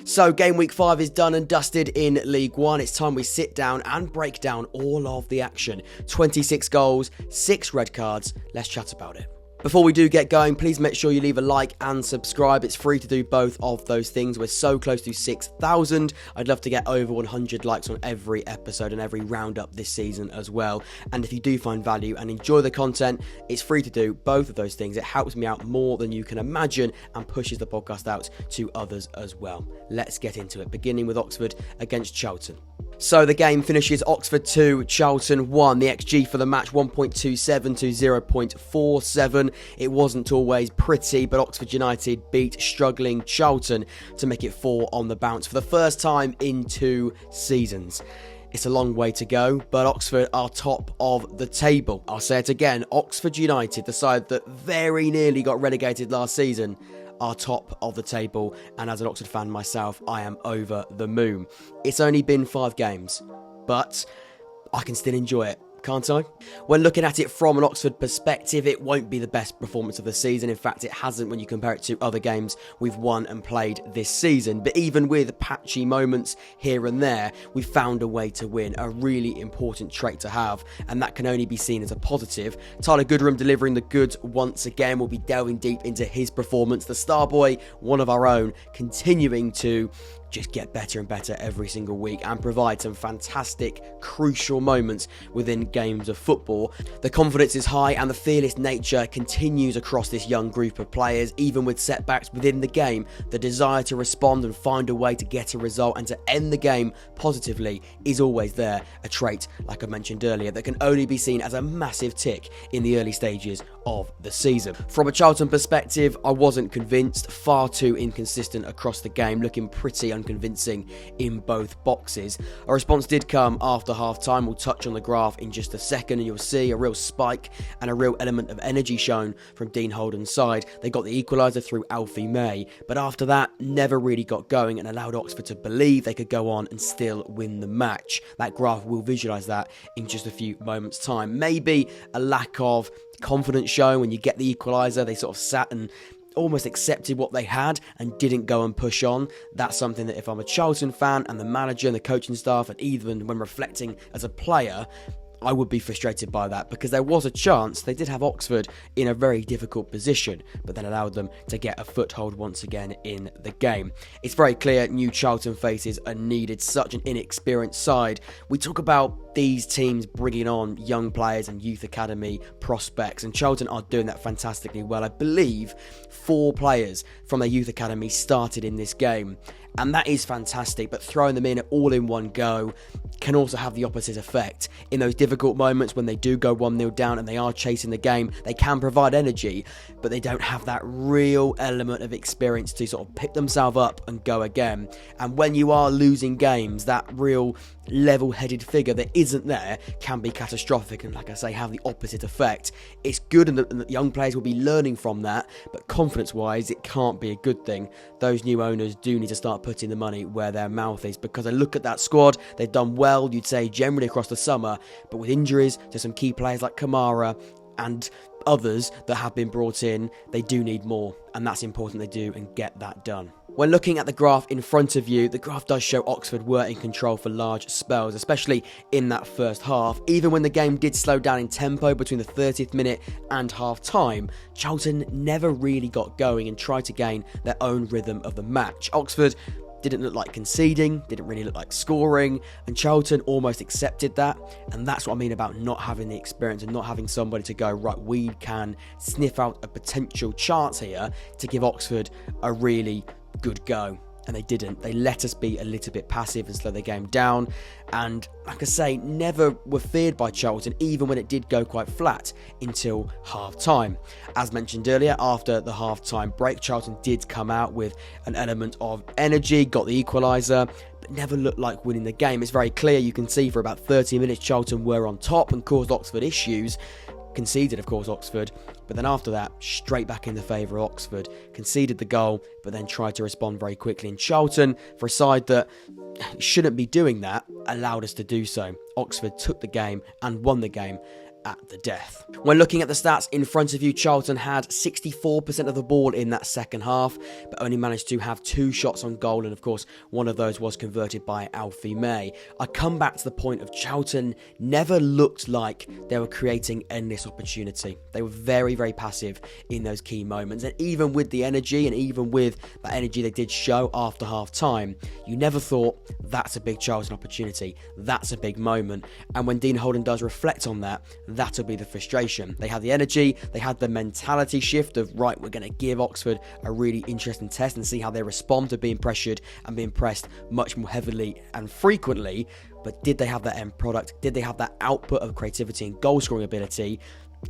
So game week 5 is done and dusted in League 1. It's time we sit down and break down all of the action. 26 goals, 6 red cards. Let's chat about it. Before we do get going, please make sure you leave a like and subscribe. It's free to do both of those things. We're so close to 6,000. I'd love to get over 100 likes on every episode and every roundup this season as well. And if you do find value and enjoy the content, it's free to do both of those things. It helps me out more than you can imagine and pushes the podcast out to others as well. Let's get into it, beginning with Oxford against Charlton. So the game finishes Oxford 2, Charlton 1. The XG for the match 1.27 to 0.47. It wasn't always pretty, but Oxford United beat struggling Charlton to make it 4 on the bounce for the first time in 2 seasons. It's a long way to go, but Oxford are top of the table. I'll say it again, Oxford United, the side that very nearly got relegated last season, are top of the table, and as an Oxford fan myself, I am over the moon. It's only been 5 games, but I can still enjoy it, can't I? When looking at it from an Oxford perspective, it won't be the best performance of the season. In fact, it hasn't when you compare it to other games we've won and played this season. But even with patchy moments here and there, we've found a way to win, a really important trait to have, and that can only be seen as a positive. Tyler Goodrum delivering the goods once again. We'll be delving deep into his performance. The star boy, one of our own, continuing to just get better and better every single week and provide some fantastic, crucial moments within games of football. The confidence is high and the fearless nature continues across this young group of players, even with setbacks within the game. The desire to respond and find a way to get a result and to end the game positively is always there, a trait, like I mentioned earlier, that can only be seen as a massive tick in the early stages of the season. From a Charlton perspective, I wasn't convinced, far too inconsistent across the game, looking pretty unconvincing in both boxes. A response did come after half-time. We'll touch on the graph in just a second and you'll see a real spike and a real element of energy shown from Dean Holden's side. They got the equaliser through Alfie May, but after that never really got going and allowed Oxford to believe they could go on and still win the match. That graph will visualise that in just a few moments' time. Maybe a lack of confidence shown when you get the equaliser. They sort of sat and almost accepted what they had and didn't go and push on. That's something that if I'm a Charlton fan and the manager and the coaching staff, and even when reflecting as a player, I would be frustrated by that, because there was a chance they did have Oxford in a very difficult position, but then allowed them to get a foothold once again in the game. It's very clear new Charlton faces are needed, such an inexperienced side. We talk about these teams bringing on young players and youth academy prospects, and Charlton are doing that fantastically well. I believe 4 players from their youth academy started in this game, and that is fantastic, but throwing them in all in one go can also have the opposite effect. In those difficult moments when they do go 1-0 down and they are chasing the game, they can provide energy, but they don't have that real element of experience to sort of pick themselves up and go again. And when you are losing games, that real level-headed figure that isn't there can be catastrophic and, like I say, have the opposite effect. It's good and the young players will be learning from that, but confidence-wise, it can't be a good thing. Those new owners do need to start putting the money where their mouth is, because I look at that squad, they've done well, you'd say, generally across the summer, but with injuries to some key players like Kamara and others that have been brought in, they do need more, and that's important they do and get that done. When looking at the graph in front of you, the graph does show Oxford were in control for large spells, especially in that first half. Even when the game did slow down in tempo between the 30th minute and half-time, Charlton never really got going and tried to gain their own rhythm of the match. Oxford didn't look like conceding, didn't really look like scoring, and Charlton almost accepted that, and that's what I mean about not having the experience and not having somebody to go, right, we can sniff out a potential chance here to give Oxford a really good go. And they didn't. They let us be a little bit passive and slow the game down, and like I say, never were feared by Charlton, even when it did go quite flat until half-time. As mentioned earlier, after the half-time break, Charlton did come out with an element of energy, got the equaliser, but never looked like winning the game. It's very clear, you can see for about 30 minutes Charlton were on top and caused Oxford issues. Conceded, of course, Oxford, but then after that, straight back in the favour of Oxford. Conceded the goal, but then tried to respond very quickly. And Charlton, for a side that shouldn't be doing that, allowed us to do so. Oxford took the game and won the game. at the death. When looking at the stats in front of you, Charlton had 64% of the ball in that second half, but only managed to have 2 shots on goal, and of course, one of those was converted by Alfie May. I come back to the point of Charlton never looked like they were creating endless opportunity. They were very, very passive in those key moments, and even with the energy, and even with that energy they did show after half time, you never thought that's a big Charlton opportunity, that's a big moment. And when Dean Holden does reflect on that, that'll be the frustration. They had the energy, they had the mentality shift of, right, we're going to give Oxford a really interesting test and see how they respond to being pressured and being pressed much more heavily and frequently. But did they have that end product? Did they have that output of creativity and goal scoring ability?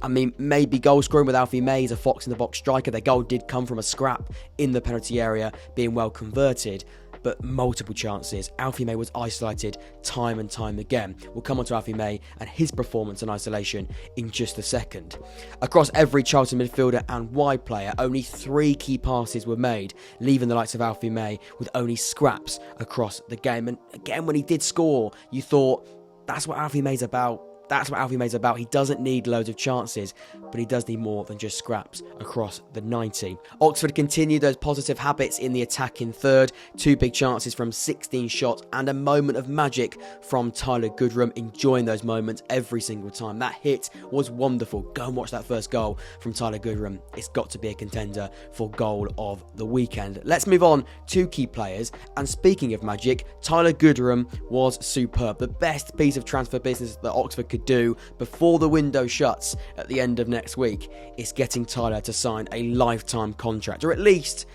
I mean, maybe goal scoring with Alfie May. He's a fox in the box striker. Their goal did come from a scrap in the penalty area, being well converted. But multiple chances. Alfie May was isolated time and time again. We'll come on to Alfie May and his performance in isolation in just a second. Across every Charlton midfielder and wide player, only 3 key passes were made, leaving the likes of Alfie May with only scraps across the game. And again, when he did score, you thought, that's what Alfie May's about. That's what Alfie May's about. He doesn't need loads of chances, but he does need more than just scraps across the 90. Oxford continued those positive habits in the attacking third. 2 big chances from 16 shots and a moment of magic from Tyler Goodrum, enjoying those moments every single time. That hit was wonderful. Go and watch that first goal from Tyler Goodrum. It's got to be a contender for goal of the weekend. Let's move on to key players. And speaking of magic, Tyler Goodrum was superb. The best piece of transfer business that Oxford could do before the window shuts at the end of next week is getting Tyler to sign a lifetime contract, or at least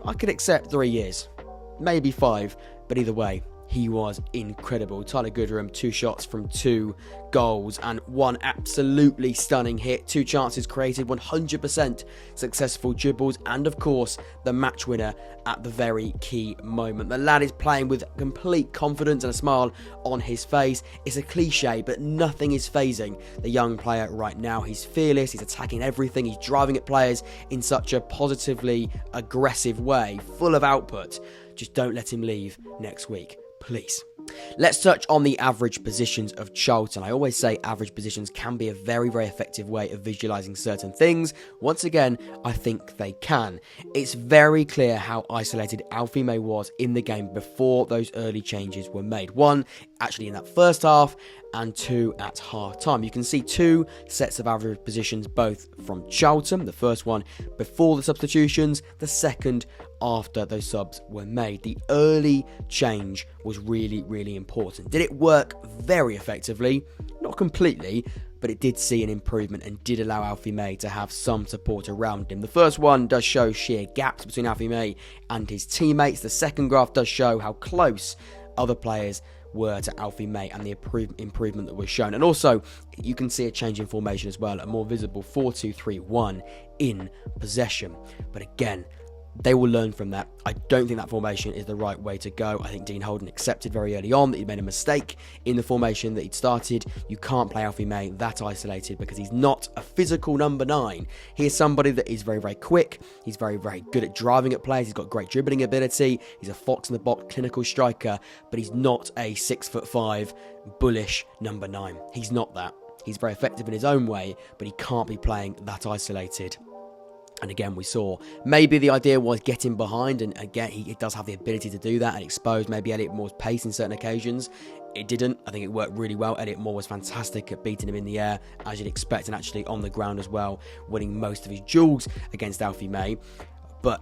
I could accept 3 years, maybe 5, but either way, he was incredible. Tyler Goodrum, 2 shots from 2 goals and 1 absolutely stunning hit. 2 chances created, 100% successful dribbles, and of course, the match winner at the very key moment. The lad is playing with complete confidence and a smile on his face. It's a cliche, but nothing is phasing the young player right now. He's fearless, he's attacking everything, he's driving at players in such a positively aggressive way, full of output. Just don't let him leave next week, please. Let's touch on the average positions of Charlton. I always say average positions can be a very, very effective way of visualising certain things. Once again, I think they can. It's very clear how isolated Alfie May was in the game before those early changes were made. 1, actually in that first half, and 2 at half time. You can see 2 sets of average positions, both from Charlton. The first one before the substitutions, the second after those subs were made. The early change was really, really important. Did it work very effectively? Not completely, but it did see an improvement and did allow Alfie May to have some support around him. The first one does show sheer gaps between Alfie May and his teammates. The second graph does show how close other players were to Alfie May and the improvement that was shown. And also, you can see a change in formation as well, a more visible 4-2-3-1 in possession. But again, they will learn from that. I don't think that formation is the right way to go. I think Dean Holden accepted very early on that he'd made a mistake in the formation that he'd started. You can't play Alfie May that isolated because he's not a physical number 9. He is somebody that is very, very quick. He's very, very good at driving at players. He's got great dribbling ability. He's a fox in the box, clinical striker, but he's not a 6'5", bullish number 9. He's not that. He's very effective in his own way, but he can't be playing that isolated. And again, we saw maybe the idea was get him behind, and again, he does have the ability to do that and expose maybe Elliot Moore's pace in certain occasions. It didn't. I think it worked really well. Elliot Moore was fantastic at beating him in the air, as you'd expect, and actually on the ground as well, winning most of his duels against Alfie May. But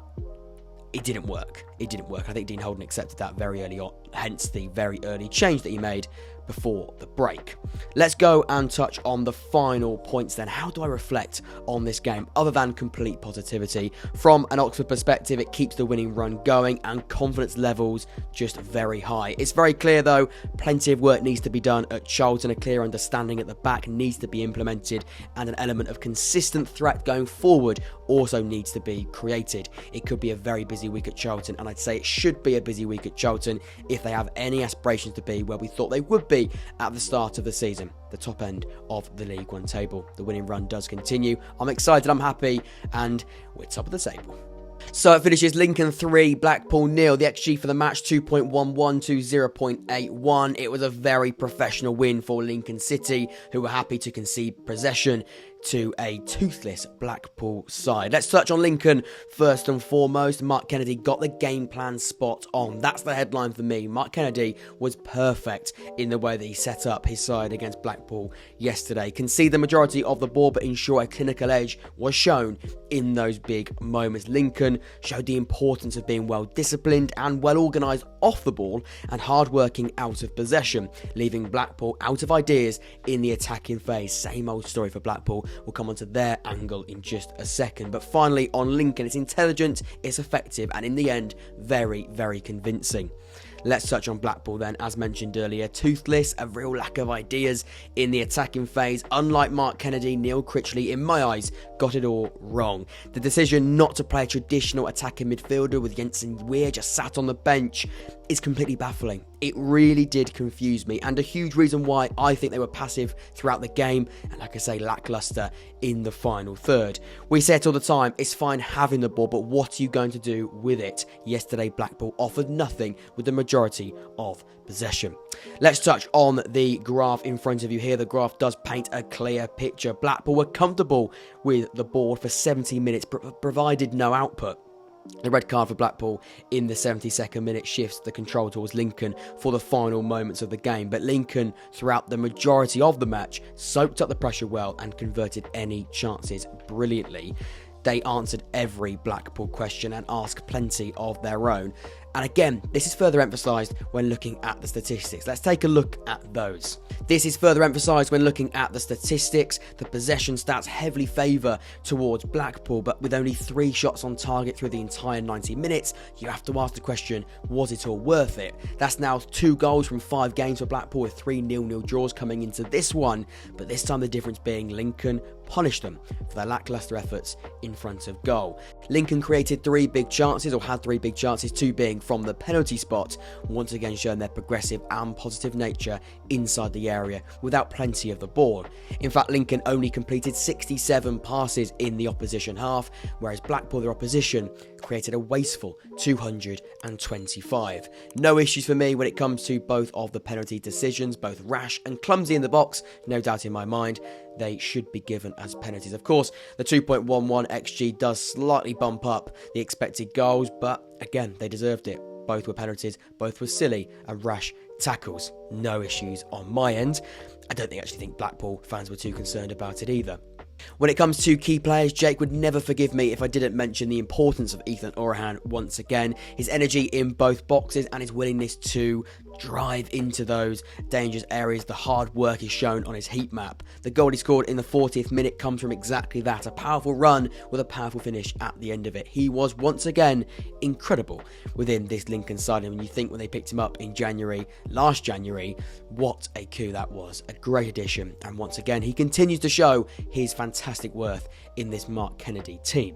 it didn't work. It didn't work. I think Dean Holden accepted that very early on, hence the very early change that he made before the break. Let's go and touch on the final points then. How do I reflect on this game other than complete positivity? From an Oxford perspective, it keeps the winning run going and confidence levels just very high. It's very clear though, plenty of work needs to be done at Charlton. A clear understanding at the back needs to be implemented, and an element of consistent threat going forward also needs to be created. It could be a very busy week at Charlton, and I'd say it should be a busy week at Charlton if they have any aspirations to be where we thought they would be at the start of the season, the top end of the League One table. The winning run does continue. I'm excited, I'm happy, and we're top of the table. So it finishes Lincoln 3, Blackpool 0. The XG for the match 2.11 to 0.81. It was a very professional win for Lincoln City, who were happy to concede possession to a toothless Blackpool side. Let's touch on Lincoln first and foremost. Mark Kennedy got the game plan spot on. That's the headline for me. Mark Kennedy was perfect in the way that he set up his side against Blackpool yesterday. Concede the majority of the ball, but ensure a clinical edge was shown in those big moments. Lincoln showed the importance of being well disciplined and well organised off the ball and hard working out of possession, leaving Blackpool out of ideas in the attacking phase. Same old story for Blackpool. We'll come on to their angle in just a second. But finally on Lincoln, it's intelligent, it's effective, and in the end, very, very convincing. Let's touch on Blackpool then. As mentioned earlier, toothless, a real lack of ideas in the attacking phase. Unlike Mark Kennedy, Neil Critchley, in my eyes, got it all wrong. The decision not to play a traditional attacking midfielder with Jensen Weir just sat on the bench is completely baffling. It really did confuse me, and a huge reason why I think they were passive throughout the game, and like I say, lacklustre in the final third. We say it all the time, it's fine having the ball, but what are you going to do with it? Yesterday, Blackpool offered nothing with the majority of possession. Let's touch on the graph in front of you here. The graph does paint a clear picture. Blackpool were comfortable with the ball for 70 minutes, but provided no output. The red card for Blackpool in the 72nd minute shifts the control towards Lincoln for the final moments of the game, but Lincoln throughout the majority of the match soaked up the pressure well and converted any chances brilliantly. They answered every Blackpool question and asked plenty of their own. And again, this is further emphasised when looking at the statistics. Let's take a look at those. This is further emphasised when looking at the statistics. The possession stats heavily favour towards Blackpool, but with only 3 shots on target through the entire 90 minutes, you have to ask the question, was it all worth it? That's now 2 goals from 5 games for Blackpool, with 3 0-0 draws coming into this one, but this time the difference being Lincoln punished them for their lacklustre efforts in front of goal. Lincoln created 3 big chances, or had 3 big chances, 2 being from the penalty spot, once again showing their progressive and positive nature inside the area without plenty of the ball. In fact, Lincoln only completed 67 passes in the opposition half, whereas Blackpool, their opposition, created a wasteful 225. No issues for me when it comes to both of the penalty decisions, both rash and clumsy in the box, no doubt in my mind. They should be given as penalties. Of course, the 2.11 XG does slightly bump up the expected goals, but again, they deserved it. Both were penalties, both were silly and rash tackles. No issues on my end. I don't actually think Blackpool fans were too concerned about it either. When it comes to key players, Jake would never forgive me if I didn't mention the importance of Ethan Orahan once again. His energy in both boxes and his willingness to drive into those dangerous areas. The hard work is shown on his heat map. The goal he scored in the 40th minute comes from exactly that, a powerful run with a powerful finish at the end of it. He was once again incredible within this Lincoln side, and when you think when they picked him up in last January, what a coup that was. A great addition, and once again he continues to show his fantastic worth in this Mark Kennedy team.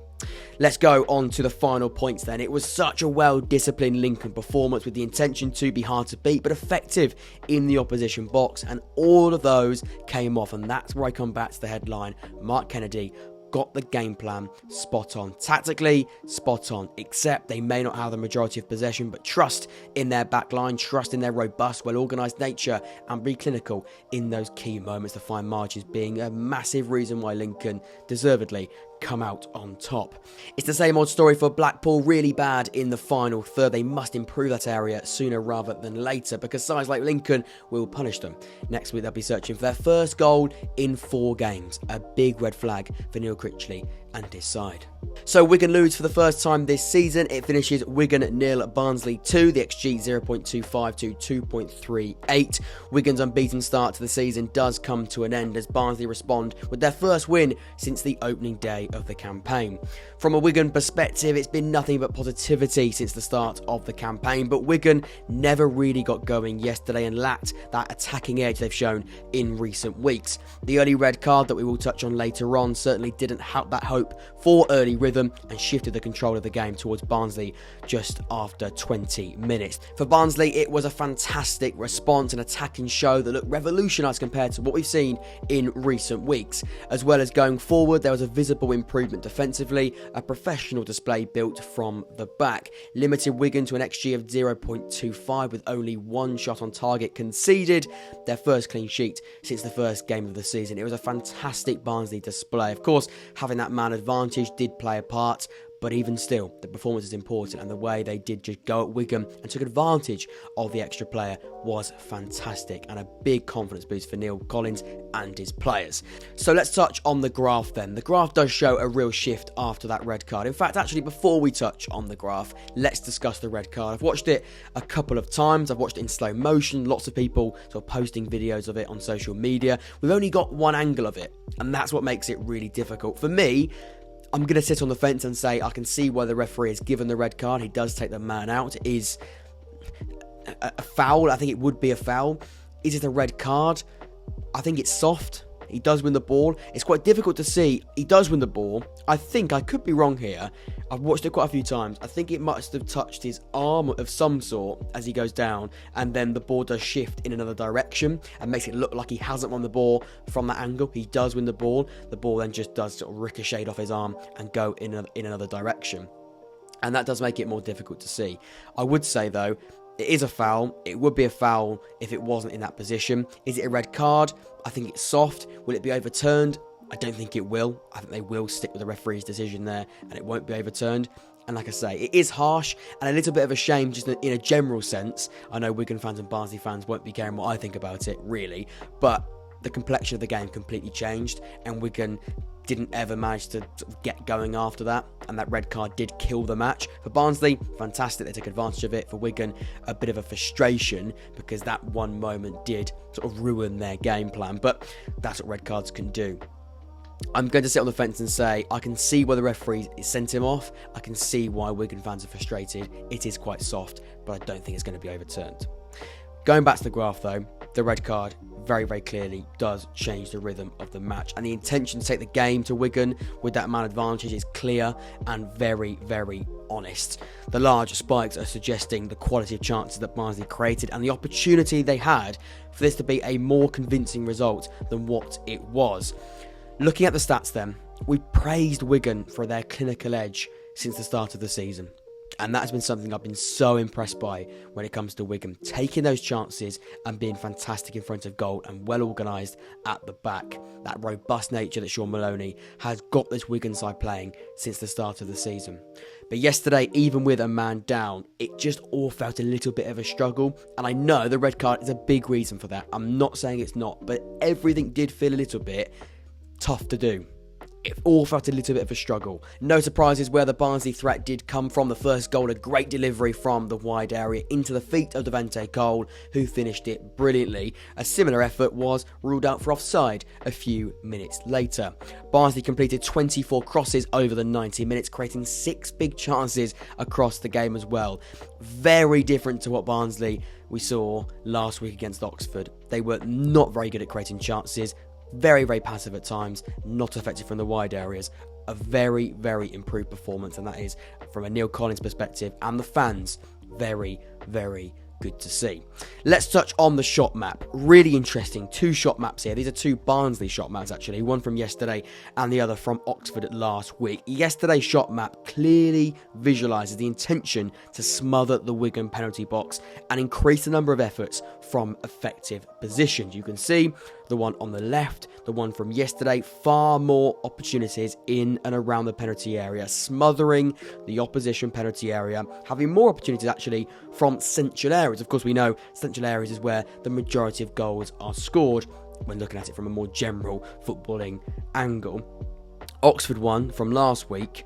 Let's go on to the final points then. It was such a well-disciplined Lincoln performance with the intention to be hard to beat but effective in the opposition box, and all of those came off, and that's where I come back to the headline. Mark Kennedy got the game plan spot on. Tactically, spot on, except they may not have the majority of possession, but trust in their back line, trust in their robust, well-organised nature, and be clinical in those key moments. The fine margins being a massive reason why Lincoln deservedly come out on top. It's the same old story for Blackpool, really bad in the final third. They must improve that area sooner rather than later, because sides like Lincoln will punish them. Next week they'll be searching for their first goal in 4 games, a big red flag for Neil Critchley and his side. So Wigan lose for the first time this season. It finishes Wigan 0, Barnsley 2, the XG 0.25 to 2.38. Wigan's unbeaten start to the season does come to an end as Barnsley respond with their first win since the opening day of the campaign. From a Wigan perspective, it's been nothing but positivity since the start of the campaign, but Wigan never really got going yesterday and lacked that attacking edge they've shown in recent weeks. The early red card that we will touch on later on certainly didn't help that hope hope for early rhythm and shifted the control of the game towards Barnsley just after 20 minutes. For Barnsley, it was a fantastic response and attacking show that looked revolutionised compared to what we've seen in recent weeks. As well as going forward, there was a visible improvement defensively, a professional display built from the back, limited Wigan to an XG of 0.25 with only one shot on target conceded, their first clean sheet since the first game of the season. It was a fantastic Barnsley display. Of course, having that man advantage did play a part, but even still, the performance is important, and the way they did just go at Wigan and took advantage of the extra player was fantastic, and a big confidence boost for Neil Collins and his players. So let's touch on the graph then. The graph does show a real shift after that red card. In fact, actually, before we touch on the graph, let's discuss the red card. I've watched it a couple of times. I've watched it in slow motion. Lots of people sort of posting videos of it on social media. We've only got one angle of it, and that's what makes it really difficult. For me, I'm going to sit on the fence and say I can see why the referee has given the red card. He does take the man out. It is a foul. I think it would be a foul. Is it a red card? I think it's soft. He does win the ball. It's quite difficult to see. He does win the ball. I think, I could be wrong here. I've watched it quite a few times. I think it must have touched his arm of some sort as he goes down, and then the ball does shift in another direction and makes it look like he hasn't won the ball from that angle. He does win the ball. The ball then just does sort of ricochet off his arm and go in another direction. And that does make it more difficult to see. I would say, though, it is a foul. It would be a foul if it wasn't in that position. Is it a red card? I think it's soft. Will it be overturned? I don't think it will. I think they will stick with the referee's decision there, and it won't be overturned. And like I say, it is harsh and a little bit of a shame just in a general sense. I know Wigan fans and Barnsley fans won't be caring what I think about it, really. But the complexion of the game completely changed, and Wigan didn't ever manage to sort of get going after that, and that red card did kill the match. For Barnsley, fantastic, they took advantage of it. For Wigan, a bit of a frustration because that one moment did sort of ruin their game plan, but that's what red cards can do. I'm going to sit on the fence and say I can see why the referee sent him off. I can see why Wigan fans are frustrated. It is quite soft, but I don't think it's going to be overturned. Going back to the graph though, the red card very, very clearly does change the rhythm of the match, and the intention to take the game to Wigan with that man advantage is clear and very, very honest. The larger spikes are suggesting the quality of chances that Barnsley created and the opportunity they had for this to be a more convincing result than what it was. Looking at the stats then, we praised Wigan for their clinical edge since the start of the season. And that has been something I've been so impressed by when it comes to Wigan, taking those chances and being fantastic in front of goal and well organised at the back. That robust nature that Sean Maloney has got this Wigan side playing since the start of the season. But yesterday, even with a man down, it just all felt a little bit of a struggle. And I know the red card is a big reason for that. I'm not saying it's not, but everything did feel a little bit tough to do. It all felt a little bit of a struggle. No surprises where the Barnsley threat did come from. The first goal, a great delivery from the wide area into the feet of Devante Cole, who finished it brilliantly. A similar effort was ruled out for offside a few minutes later. Barnsley completed 24 crosses over the 90 minutes, creating 6 big chances across the game as well. Very different to what Barnsley we saw last week against Oxford. They were not very good at creating chances. Very, very passive at times, not effective from the wide areas. A very, very improved performance, and that is from a Neil Collins perspective and the fans. Very, very good to see. Let's touch on the shot map. Really interesting. 2 shot maps here. These are 2 Barnsley shot maps actually. One from yesterday and the other from Oxford last week. Yesterday's shot map clearly visualises the intention to smother the Wigan penalty box and increase the number of efforts from effective positions. You can see the one on the left, the one from yesterday, far more opportunities in and around the penalty area, smothering the opposition penalty area, having more opportunities actually from central areas. Of course, we know central areas is where the majority of goals are scored when looking at it from a more general footballing angle. Oxford one from last week,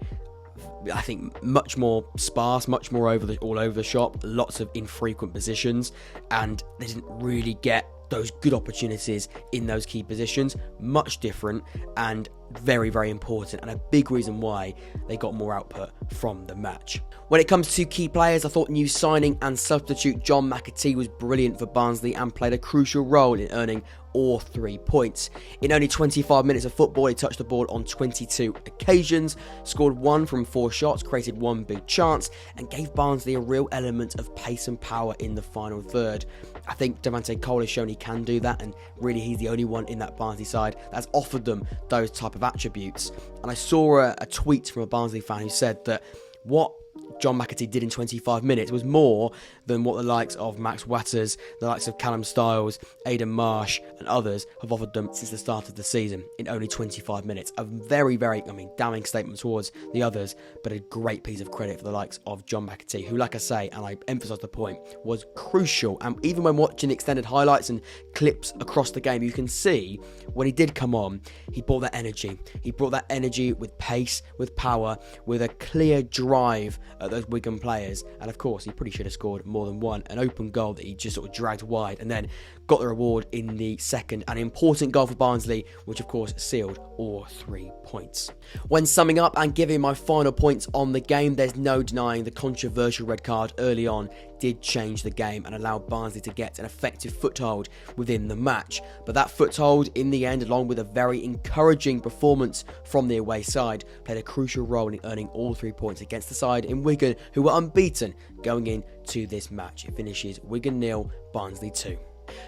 I think much more sparse, much more all over the shop, lots of infrequent positions, and they didn't really get those good opportunities in those key positions. Much different, and very, very important and a big reason why they got more output from the match. When it comes to key players, I thought new signing and substitute John McAtee was brilliant for Barnsley and played a crucial role in earning all 3 points. In only 25 minutes of football, he touched the ball on 22 occasions, scored 1 from 4 shots, created 1 big chance, and gave Barnsley a real element of pace and power in the final third. I think Devante Cole has shown he can do that, and really he's the only one in that Barnsley side that's offered them those type of attributes. And I saw a tweet from a Barnsley fan who said that what John McAtee did in 25 minutes was more than what the likes of Max Watters, the likes of Callum Styles, Aidan Marsh and others have offered them since the start of the season in only 25 minutes. A very, very, damning statement towards the others, but a great piece of credit for the likes of John McAtee, who, like I say, and I emphasise the point, was crucial. And even when watching extended highlights and clips across the game, you can see when he did come on, he brought that energy. He brought that energy with pace, with power, with a clear drive at those Wigan players, and of course he pretty should have scored more than one, an open goal that he just sort of dragged wide and then got the reward in the second, an important goal for Barnsley, which of course sealed all 3 points. When summing up and giving my final points on the game, there's no denying the controversial red card early on did change the game and allow Barnsley to get an effective foothold within the match, but that foothold in the end, along with a very encouraging performance from the away side, played a crucial role in earning all 3 points against the side in Wigan, who were unbeaten going into this match. It finishes Wigan 0, Barnsley 2.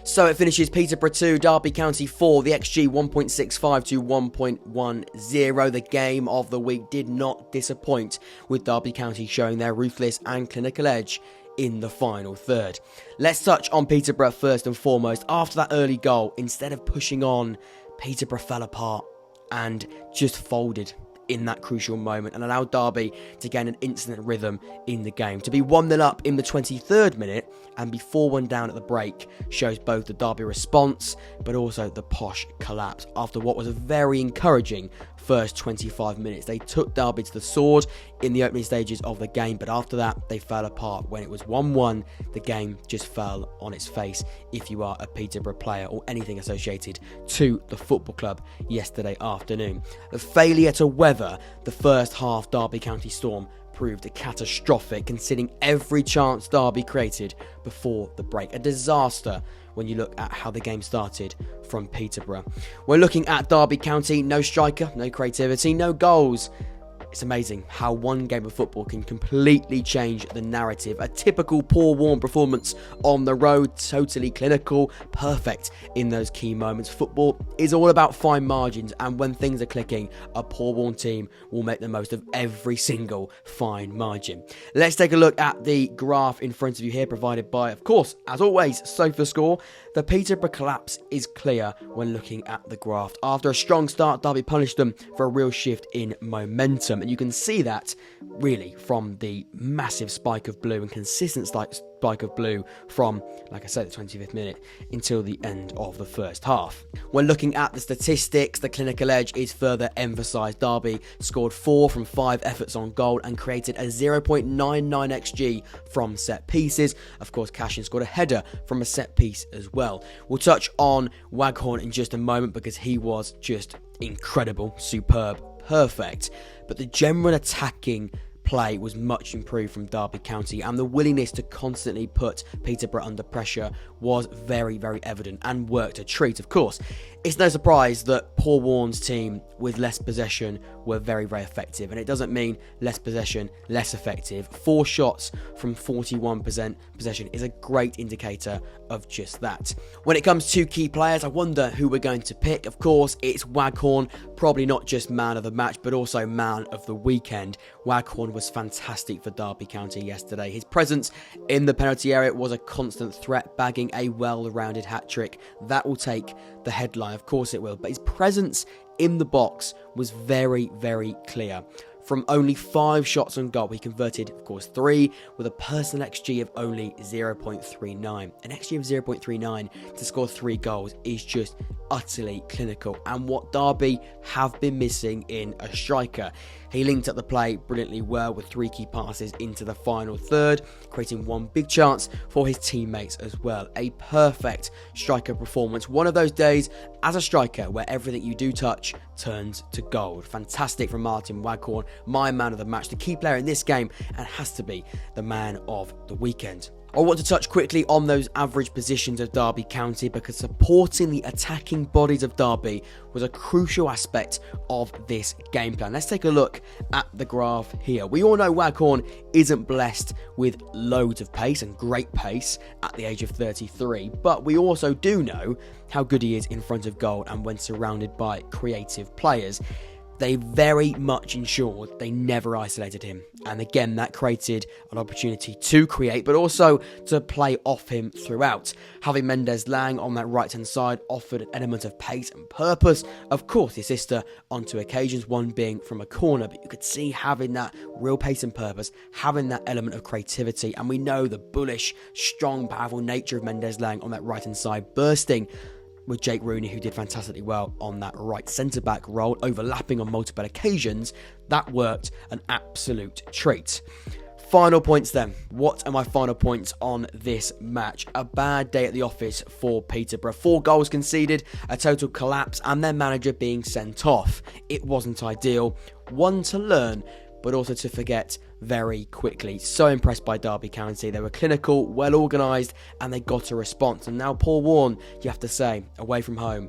So it finishes Peterborough 2, Derby County 4, the XG 1.65 to 1.10. The game of the week did not disappoint, with Derby County showing their ruthless and clinical edge in the final third. Let's touch on Peterborough first and foremost. After that early goal, instead of pushing on, Peterborough fell apart and just folded in that crucial moment and allowed Derby to gain an instant rhythm in the game. To be 1-0 up in the 23rd minute and be 4-1 down at the break shows both the Derby response but also the Posh collapse after what was a very encouraging first 25 minutes. They took Derby to the sword in the opening stages of the game, but after that they fell apart. When it was 1-1, the game just fell on its face if you are a Peterborough player or anything associated to the football club yesterday afternoon. The failure to weather the first half Derby County storm proved catastrophic, considering every chance Derby created before the break. A disaster when you look at how the game started from Peterborough. We're looking at Derby County, no striker, no creativity, no goals. It's amazing how one game of football can completely change the narrative. A typical Paul Warne performance on the road, totally clinical, perfect in those key moments. Football is all about fine margins, and when things are clicking, a Paul Warne team will make the most of every single fine margin. Let's take a look at the graph in front of you here, provided by, of course, as always, SofaScore. The Peterborough collapse is clear when looking at the graph. After a strong start, Derby punished them for a real shift in momentum. And you can see that really from the massive spike of blue and consistent spike of blue from, like I said, the 25th minute until the end of the first half. When looking at the statistics, the clinical edge is further emphasised. Derby scored 4 from 5 efforts on goal and created a 0.99 XG from set pieces. Of course, Cashin scored a header from a set piece as well. We'll touch on Waghorn in just a moment because he was just incredible, superb, perfect. But the general attacking play was much improved from Derby County, and the willingness to constantly put Peterborough under pressure was very, very evident and worked a treat. Of course, it's no surprise that Paul Warne's team with less possession were very, very effective, and it doesn't mean less possession, less effective. 4 shots from 41% possession is a great indicator of just that. When it comes to key players, I wonder who we're going to pick. Of course, it's Waghorn, probably not just man of the match, but also man of the weekend. Waghorn was fantastic for Derby County yesterday. His presence in the penalty area was a constant threat, bagging a well-rounded hat-trick. That will take the headline, of course it will, but his presence in the box was very, very clear. From only 5 shots on goal, he converted, of course, 3 with a personal XG of only 0.39. An XG of 0.39 to score 3 goals is just utterly clinical, and what Derby have been missing in a striker. He linked up the play brilliantly well with 3 key passes into the final third, creating one big chance for his teammates as well. A perfect striker performance. One of those days as a striker where everything you do touch turns to gold. Fantastic from Martin Waghorn, my man of the match, the key player in this game, and has to be the man of the weekend. I want to touch quickly on those average positions of Derby County because supporting the attacking bodies of Derby was a crucial aspect of this game plan. Let's take a look at the graph here. We all know Waghorn isn't blessed with loads of pace and great pace at the age of 33, but we also do know how good he is in front of goal and when surrounded by creative players. They very much ensured they never isolated him. And again, that created an opportunity to create, but also to play off him throughout. Having Mendez-Laing on that right-hand side offered an element of pace and purpose. Of course, his sister on 2 occasions, one being from a corner, but you could see having that real pace and purpose, having that element of creativity. And we know the bullish, strong, powerful nature of Mendez-Laing on that right-hand side, bursting with Jake Rooney, who did fantastically well on that right centre-back role, overlapping on multiple occasions. That worked an absolute treat. Final points then. What are my final points on this match? A bad day at the office for Peterborough. 4 goals conceded, a total collapse, and their manager being sent off. It wasn't ideal. One to learn, but also to forget very quickly. So impressed by Derby County. They were clinical, well organised, and they got a response. And now Paul Warne, you have to say, away from home,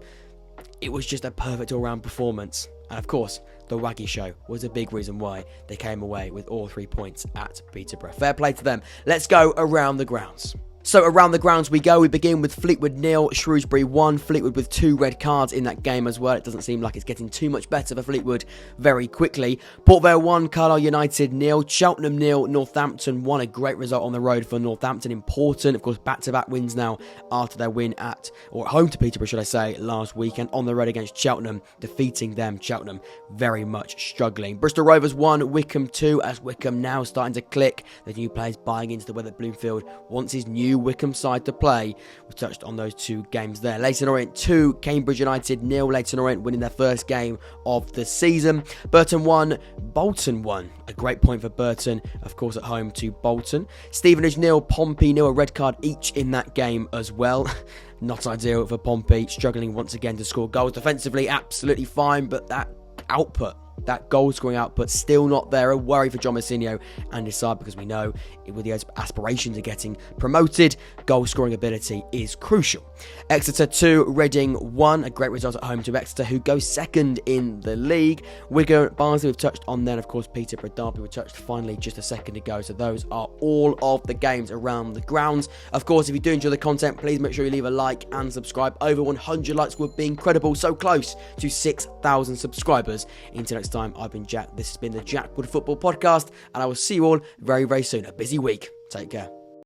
it was just a perfect all-round performance. And of course, the Waggy Show was a big reason why they came away with all 3 points at Peterborough. Fair play to them. Let's go around the grounds. So around the grounds we go. We begin with Fleetwood 0, Shrewsbury 1. Fleetwood with 2 red cards in that game as well. It doesn't seem like it's getting too much better for Fleetwood very quickly. Port Vale 1, Carlisle United 0, Cheltenham 0, Northampton 1. A great result on the road for Northampton. Important, of course, back-to-back wins now after their win at home to Peterborough, should I say, last weekend on the road against Cheltenham, defeating them. Cheltenham very much struggling. Bristol Rovers 1, Wycombe 2, as Wycombe now starting to click. The new players buying into the way that Bloomfield wants his new Wycombe side to play. We've touched on those 2 games there. Leyton Orient 2, Cambridge United 0. Leyton Orient winning their first game of the season. Burton 1, Bolton 1. A great point for Burton, of course, at home to Bolton. Stevenage 0, Pompey 0. A red card each in that game as well. Not ideal for Pompey, struggling once again to score goals. Defensively, absolutely fine, but that output, that goal-scoring output, still not there. A worry for John Messinho and his side, because we know with the aspirations of getting promoted, goal-scoring ability is crucial. Exeter 2, Reading 1. A great result at home to Exeter, who go second in the league. Wigan, Barnsley, we've touched on then. Of course, Peterborough, Derby, we touched finally just a second ago. So those are all of the games around the grounds. Of course, if you do enjoy the content, please make sure you leave a like and subscribe. Over 100 likes would be incredible. So close to 6,000 subscribers. Until next time, I've been Jack. This has been the Jack Wood Football Podcast, and I will see you all very, very soon. A busy week. Take care.